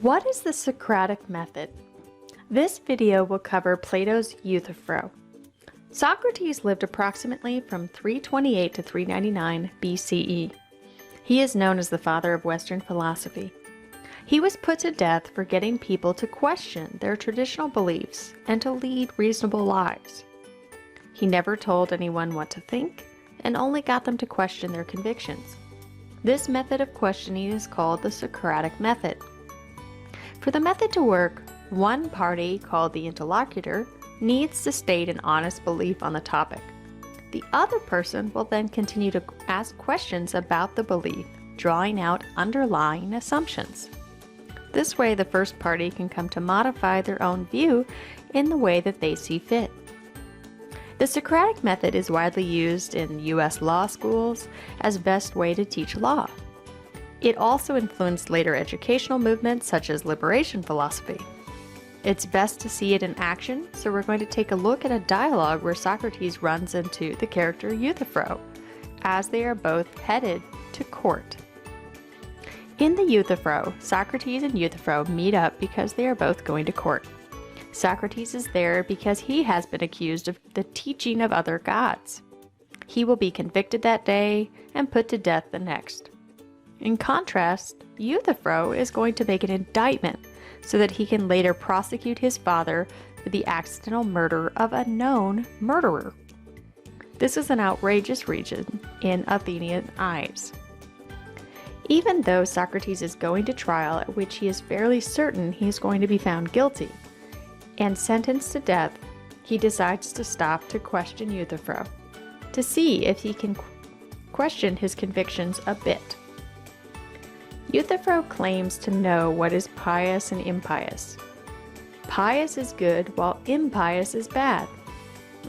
What is the Socratic method? This video will cover Plato's Euthyphro. Socrates lived approximately from 328 to 399 BCE. He is known as the father of Western philosophy. He was put to death for getting people to question their traditional beliefs and to lead reasonable lives. He never told anyone what to think and only got them to question their convictions. This method of questioning is called the Socratic method. For the method to work, one party, called the interlocutor, needs to state an honest belief on the topic. The other person will then continue to ask questions about the belief, drawing out underlying assumptions. This way, the first party can come to modify their own view in the way that they see fit. The Socratic method is widely used in U.S. law schools as best way to teach law. It also influenced later educational movements such as liberation philosophy. It's best to see it in action, so we're going to take a look at a dialogue where Socrates runs into the character Euthyphro, as they are both headed to court. In the Euthyphro, Socrates and Euthyphro meet up because they are both going to court. Socrates is there because he has been accused of the teaching of other gods. He will be convicted that day and put to death the next. In contrast, Euthyphro is going to make an indictment so that he can later prosecute his father for the accidental murder of a known murderer. This is an outrageous reason in Athenian eyes. Even though Socrates is going to trial at which he is fairly certain he is going to be found guilty and sentenced to death, he decides to stop to question Euthyphro to see if he can question his convictions a bit. Euthyphro claims to know what is pious and impious. Pious is good while impious is bad,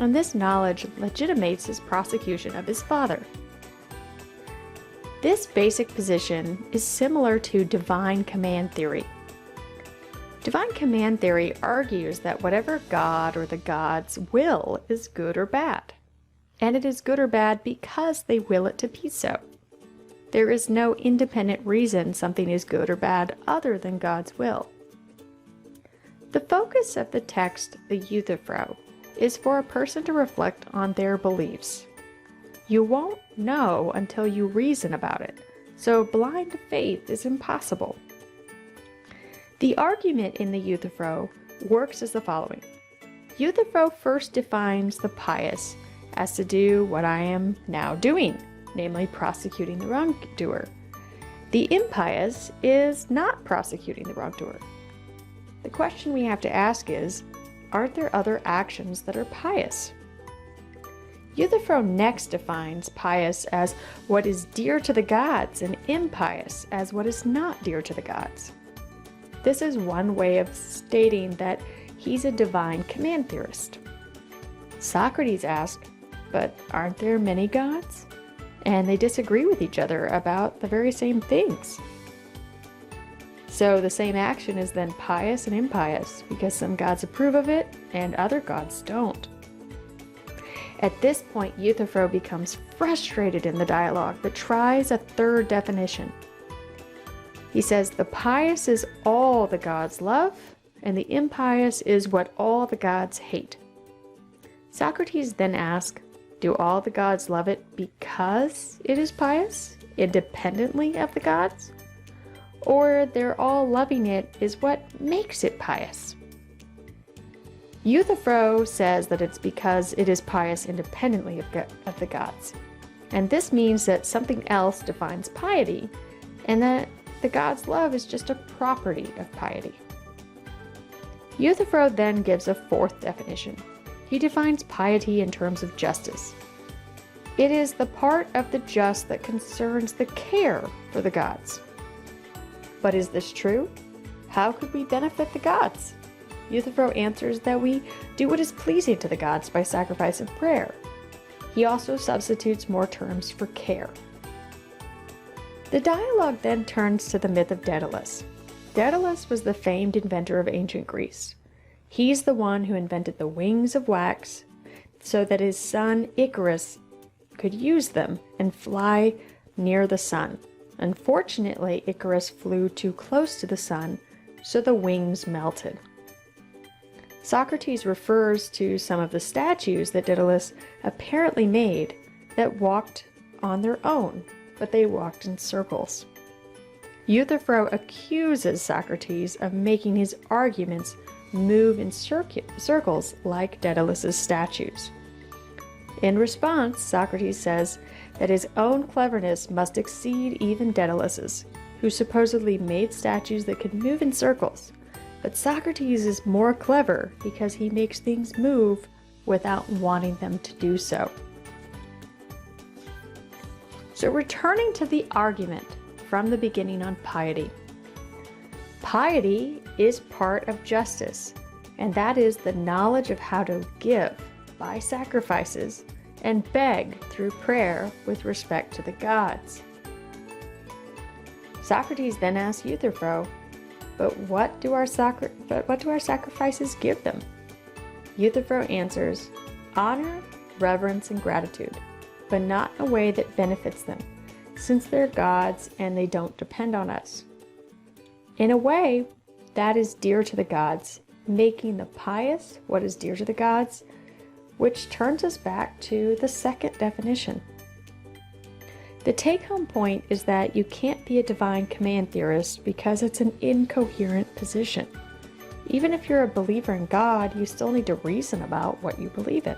and this knowledge legitimates his prosecution of his father. This basic position is similar to divine command theory. Divine command theory argues that whatever God or the gods will is good or bad, and it is good or bad because they will it to be so. There is no independent reason something is good or bad other than God's will. The focus of the text, the Euthyphro, is for a person to reflect on their beliefs. You won't know until you reason about it, so blind faith is impossible. The argument in the Euthyphro works as the following. Euthyphro first defines the pious as to do what I am now doing, namely prosecuting the wrongdoer. The impious is not prosecuting the wrongdoer. The question we have to ask is, aren't there other actions that are pious? Euthyphro next defines pious as what is dear to the gods and impious as what is not dear to the gods. This is one way of stating that he's a divine command theorist. Socrates asked, but aren't there many gods? And they disagree with each other about the very same things. So the same action is then pious and impious because some gods approve of it and other gods don't. At this point, Euthyphro becomes frustrated in the dialogue but tries a third definition. He says the pious is all the gods love and the impious is what all the gods hate. Socrates then asks, do all the gods love it because it is pious, independently of the gods? Or they're all loving it is what makes it pious? Euthyphro says that it's because it is pious independently of the gods. And this means that something else defines piety, and that the gods' love is just a property of piety. Euthyphro then gives a fourth definition. He defines piety in terms of justice. It is the part of the just that concerns the care for the gods. But is this true? How could we benefit the gods? Euthyphro answers that we do what is pleasing to the gods by sacrifice and prayer. He also substitutes more terms for care. The dialogue then turns to the myth of Daedalus. Daedalus was the famed inventor of ancient Greece. He's the one who invented the wings of wax so that his son Icarus could use them and fly near the sun. Unfortunately, Icarus flew too close to the sun, so the wings melted. Socrates refers to some of the statues that Daedalus apparently made that walked on their own, but they walked in circles. Euthyphro accuses Socrates of making his arguments move in circles like Daedalus's statues. In response, Socrates says that his own cleverness must exceed even Daedalus's, who supposedly made statues that could move in circles. But Socrates is more clever because he makes things move without wanting them to do so. So returning to the argument from the beginning on piety. Piety is part of justice, and that is the knowledge of how to give by sacrifices and beg through prayer with respect to the gods. Socrates then asks Euthyphro, but what do our sacrifices give them? Euthyphro answers, honor, reverence, and gratitude, but not in a way that benefits them, since they're gods and they don't depend on us. In a way, that is dear to the gods, making the pious what is dear to the gods, which turns us back to the second definition. The take-home point is that you can't be a divine command theorist because it's an incoherent position. Even if you're a believer in God, you still need to reason about what you believe in.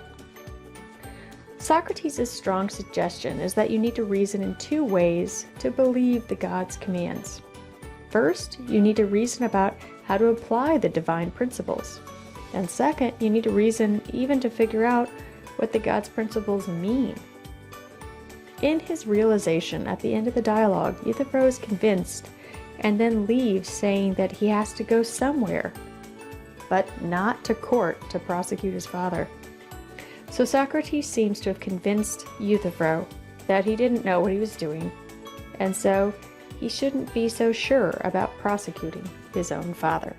Socrates' strong suggestion is that you need to reason in two ways to believe the God's commands. First, you need to reason about how to apply the divine principles. And second, you need to reason even to figure out what the God's principles mean. In his realization at the end of the dialogue, Euthyphro is convinced and then leaves saying that he has to go somewhere, but not to court to prosecute his father. So Socrates seems to have convinced Euthyphro that he didn't know what he was doing, and so he shouldn't be so sure about prosecuting his own father.